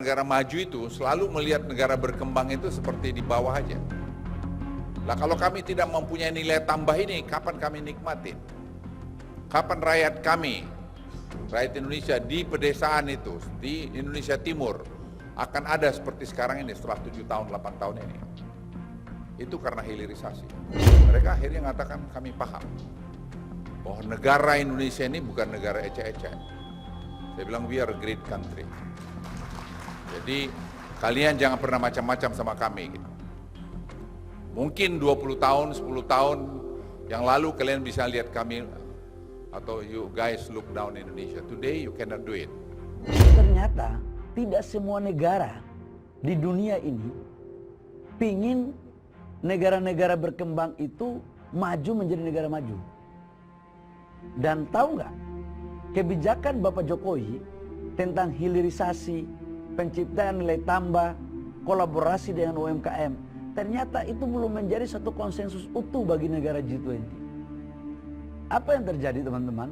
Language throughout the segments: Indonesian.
negara maju itu selalu melihat negara berkembang itu seperti di bawah aja. Lah kalau kami tidak mempunyai nilai tambah ini, kapan kami nikmatin? Kapan rakyat kami, rakyat Indonesia di pedesaan itu, di Indonesia Timur, akan ada seperti sekarang ini setelah 7 tahun, 8 tahun ini? Itu karena hilirisasi. Mereka akhirnya mengatakan kami paham bahwa negara Indonesia ini bukan negara ecek-ecek. Saya bilang we are a great country. Jadi kalian jangan pernah macam-macam sama kami. Gitu. Mungkin 20 tahun, 10 tahun yang lalu kalian bisa lihat kami atau you guys look down Indonesia. Today you cannot do it. Ternyata tidak semua negara di dunia ini pingin negara-negara berkembang itu maju menjadi negara maju. Dan tahu nggak, kebijakan Bapak Jokowi tentang hilirisasi, penciptaan nilai tambah, kolaborasi dengan UMKM, ternyata itu belum menjadi satu konsensus utuh bagi negara G20. Apa yang terjadi teman-teman?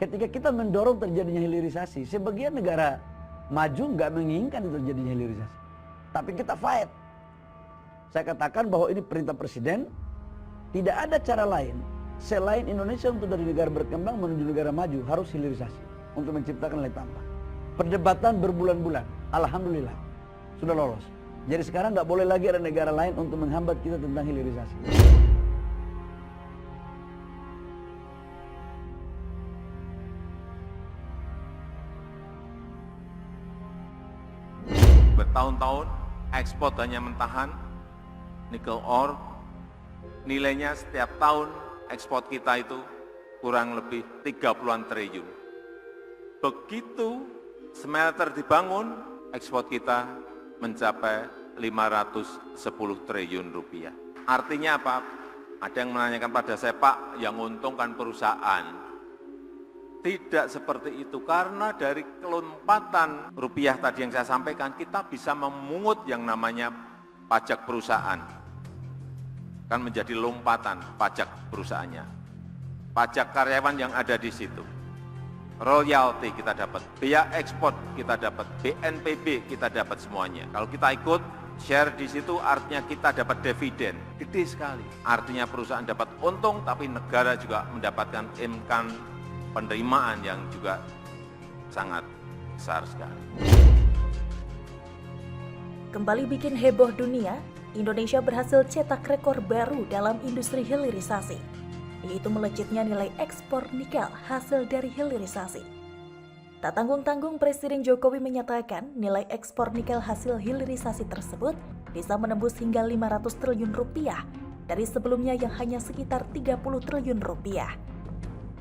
Ketika kita mendorong terjadinya hilirisasi, sebagian negara maju nggak menginginkan terjadinya hilirisasi. Tapi kita fight. Saya katakan bahwa ini perintah presiden, tidak ada cara lain selain Indonesia untuk dari negara berkembang menuju negara maju harus hilirisasi untuk menciptakan nilai tambah. Perdebatan berbulan-bulan, alhamdulillah sudah lolos. Jadi sekarang nggak boleh lagi ada negara lain untuk menghambat kita tentang hilirisasi. Bertahun-tahun ekspor hanya mentahan nikel ore, nilainya setiap tahun ekspor kita itu kurang lebih 30-an triliun. Begitu smelter dibangun, ekspor kita mencapai 510 triliun rupiah. Artinya apa? Ada yang menanyakan pada saya, Pak, yang menguntungkan perusahaan. Tidak seperti itu, karena dari kelompatan rupiah tadi yang saya sampaikan, kita bisa memungut yang namanya pajak perusahaan. Kan menjadi lompatan pajak perusahaannya. Pajak karyawan yang ada di situ. Royalti kita dapat, biaya ekspor kita dapat, BNPB kita dapat semuanya. Kalau kita ikut share di situ artinya kita dapat dividen, gede sekali. Artinya perusahaan dapat untung, tapi negara juga mendapatkan income penerimaan yang juga sangat besar sekali. Kembali bikin heboh dunia, Indonesia berhasil cetak rekor baru dalam industri hilirisasi, yaitu melejitnya nilai ekspor nikel hasil dari hilirisasi. Tak tanggung-tanggung Presiden Jokowi menyatakan nilai ekspor nikel hasil hilirisasi tersebut bisa menembus hingga 500 triliun rupiah dari sebelumnya yang hanya sekitar 30 triliun rupiah.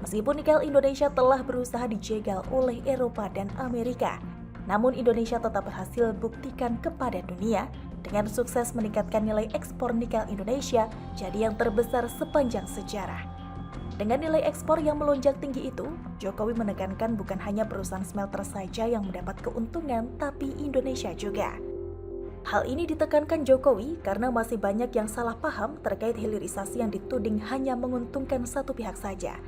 Meskipun nikel Indonesia telah berusaha dijegal oleh Eropa dan Amerika, namun Indonesia tetap berhasil buktikan kepada dunia dengan sukses meningkatkan nilai ekspor nikel Indonesia jadi yang terbesar sepanjang sejarah. Dengan nilai ekspor yang melonjak tinggi itu, Jokowi menekankan bukan hanya perusahaan smelter saja yang mendapat keuntungan, tapi Indonesia juga. Hal ini ditekankan Jokowi karena masih banyak yang salah paham terkait hilirisasi yang dituding hanya menguntungkan satu pihak saja.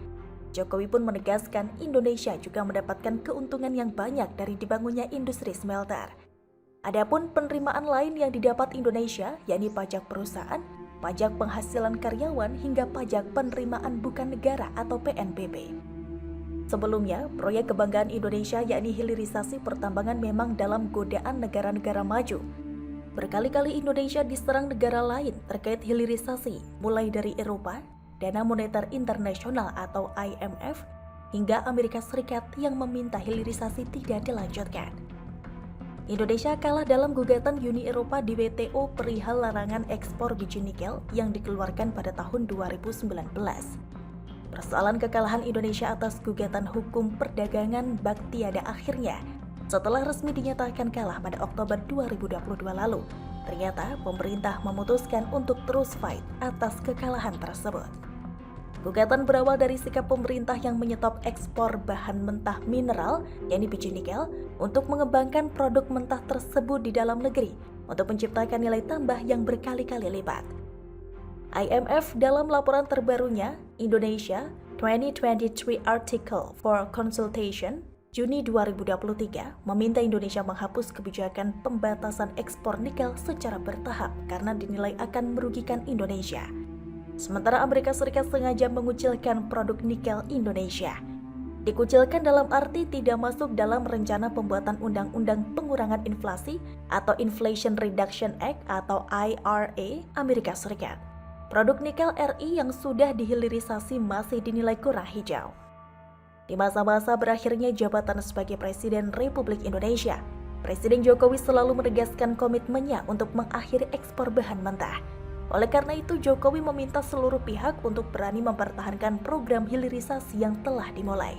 Jokowi pun menegaskan Indonesia juga mendapatkan keuntungan yang banyak dari dibangunnya industri smelter. Adapun penerimaan lain yang didapat Indonesia, yakni pajak perusahaan, pajak penghasilan karyawan hingga pajak penerimaan bukan negara atau PNBP. Sebelumnya, proyek kebanggaan Indonesia yakni hilirisasi pertambangan memang dalam godaan negara-negara maju. Berkali-kali Indonesia diserang negara lain terkait hilirisasi, mulai dari Eropa, Dana Moneter Internasional atau IMF, hingga Amerika Serikat yang meminta hilirisasi tidak dilanjutkan. Indonesia kalah dalam gugatan Uni Eropa di WTO perihal larangan ekspor biji nikel yang dikeluarkan pada tahun 2019. Persoalan kekalahan Indonesia atas gugatan hukum perdagangan bak tiada akhirnya setelah resmi dinyatakan kalah pada Oktober 2022 lalu. Ternyata pemerintah memutuskan untuk terus fight atas kekalahan tersebut. Gugatan berawal dari sikap pemerintah yang menyetop ekspor bahan mentah mineral, yakni biji nikel, untuk mengembangkan produk mentah tersebut di dalam negeri untuk menciptakan nilai tambah yang berkali-kali lipat. IMF dalam laporan terbarunya, Indonesia 2023 Article for Consultation, Juni 2023 meminta Indonesia menghapus kebijakan pembatasan ekspor nikel secara bertahap karena dinilai akan merugikan Indonesia. Sementara Amerika Serikat sengaja mengucilkan produk nikel Indonesia. Dikucilkan dalam arti tidak masuk dalam rencana pembuatan Undang-Undang Pengurangan Inflasi atau Inflation Reduction Act atau IRA Amerika Serikat. Produk nikel RI yang sudah dihilirisasi masih dinilai kurang hijau. Di masa-masa berakhirnya jabatan sebagai Presiden Republik Indonesia, Presiden Jokowi selalu menegaskan komitmennya untuk mengakhiri ekspor bahan mentah. Oleh karena itu, Jokowi meminta seluruh pihak untuk berani mempertahankan program hilirisasi yang telah dimulai.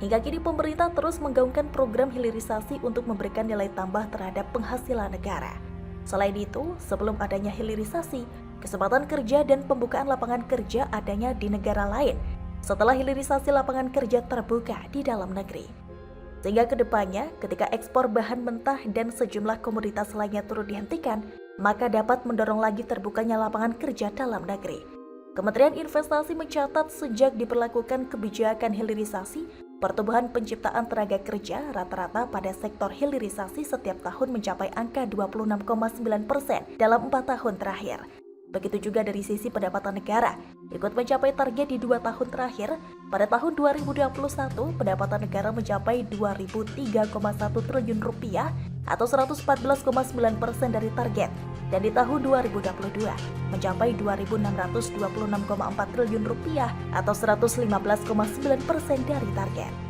Hingga kini pemerintah terus menggaungkan program hilirisasi untuk memberikan nilai tambah terhadap penghasilan negara. Selain itu, sebelum adanya hilirisasi, kesempatan kerja dan pembukaan lapangan kerja adanya di negara lain setelah hilirisasi lapangan kerja terbuka di dalam negeri. Sehingga kedepannya, ketika ekspor bahan mentah dan sejumlah komoditas lainnya turut dihentikan, maka dapat mendorong lagi terbukanya lapangan kerja dalam negeri. Kementerian Investasi mencatat sejak diberlakukan kebijakan hilirisasi, pertumbuhan penciptaan tenaga kerja rata-rata pada sektor hilirisasi setiap tahun mencapai angka 26,9% dalam 4 tahun terakhir. Begitu juga dari sisi pendapatan negara, ikut mencapai target di 2 tahun terakhir. Pada tahun 2021, pendapatan negara mencapai 2.003,1 triliun rupiah atau 114,9% dari target. Dan di tahun 2022, mencapai 2.626,4 triliun rupiah atau 115,9% dari target.